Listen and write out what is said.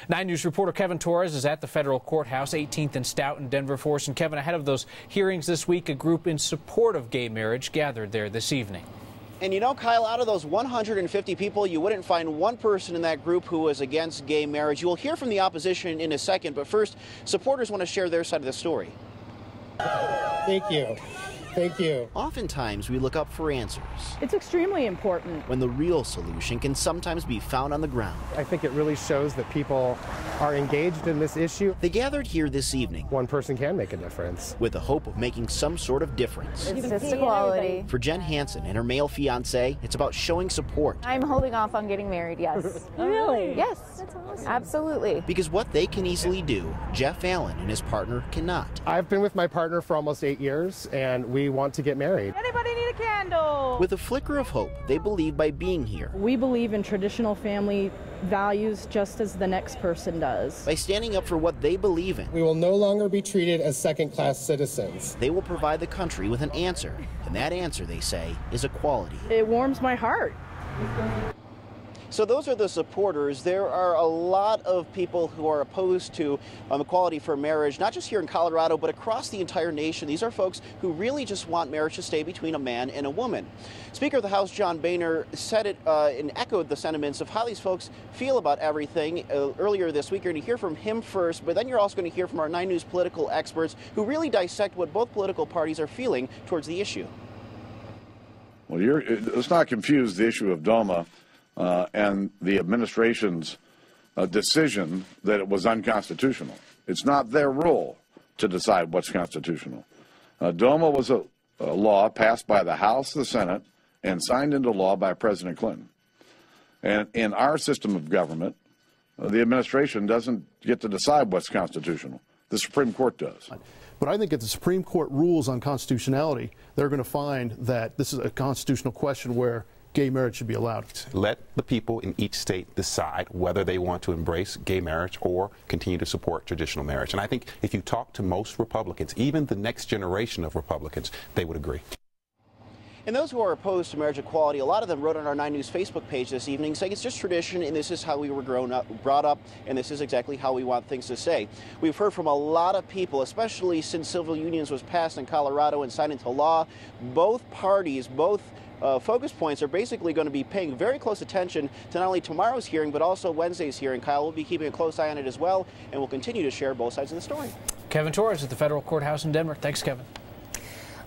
9 News reporter Kevin Torres is at the federal courthouse, 18th and Stout in Denver for us. And Kevin, ahead of those hearings this week, a group in support of gay marriage gathered there this evening. And you know, Kyle, out of those 150 people, you wouldn't find one person in that group who was against gay marriage. You will hear from the opposition in a second, but first, supporters want to share their side of the story. Thank you. Thank you. Oftentimes, we look up for answers. It's extremely important. When the real solution can sometimes be found on the ground. I think it really shows that people are engaged in this issue. They gathered here this evening. One person can make a difference. With the hope of making some sort of difference. It's just equality. For Jen Hansen and her male fiancé, it's about showing support. I'm holding off on getting married, yes. Really? Yes. That's awesome. Absolutely. Because what they can easily do, Jeff Allen and his partner cannot. I've been with my partner for almost 8 years, and we want to get married. Anybody need a candle? With a flicker of hope, they believe by being here. We believe in traditional family values just as the next person does. By standing up for what they believe in. We will no longer be treated as second-class citizens. They will provide the country with an answer, and that answer, they say, is equality. It warms my heart. So those are the supporters. There are a lot of people who are opposed to equality for marriage, not just here in Colorado, but across the entire nation. These are folks who really just want marriage to stay between a man and a woman. Speaker of the House John Boehner said it and echoed the sentiments of how these folks feel about everything earlier this week. You're going to hear from him first, but then you're also going to hear from our 9 News political experts who really dissect what both political parties are feeling towards the issue. Well, let's not confuse the issue of DOMA and the administration's decision that it was unconstitutional. It's not their role to decide what's constitutional. DOMA was a law passed by the House, the Senate, and signed into law by President Clinton. And in our system of government, the administration doesn't get to decide what's constitutional. The Supreme Court does. But I think if the Supreme Court rules on constitutionality, they're going to find that this is a constitutional question where gay marriage should be allowed. Let the people in each state decide whether they want to embrace gay marriage or continue to support traditional marriage. And I think if you talk to most Republicans, even the next generation of Republicans, they would agree. And those who are opposed to marriage equality, a lot of them wrote on our 9 News Facebook page this evening saying it's just tradition and this is how we were brought up and this is exactly how we want things to stay. We've heard from a lot of people, especially since civil unions was passed in Colorado and signed into law. Both parties, both focus points are basically going to be paying very close attention to not only tomorrow's hearing but also Wednesday's hearing. Kyle will be keeping a close eye on it as well, and we'll continue to share both sides of the story. Kevin Torres at the federal courthouse in Denver. Thanks, Kevin.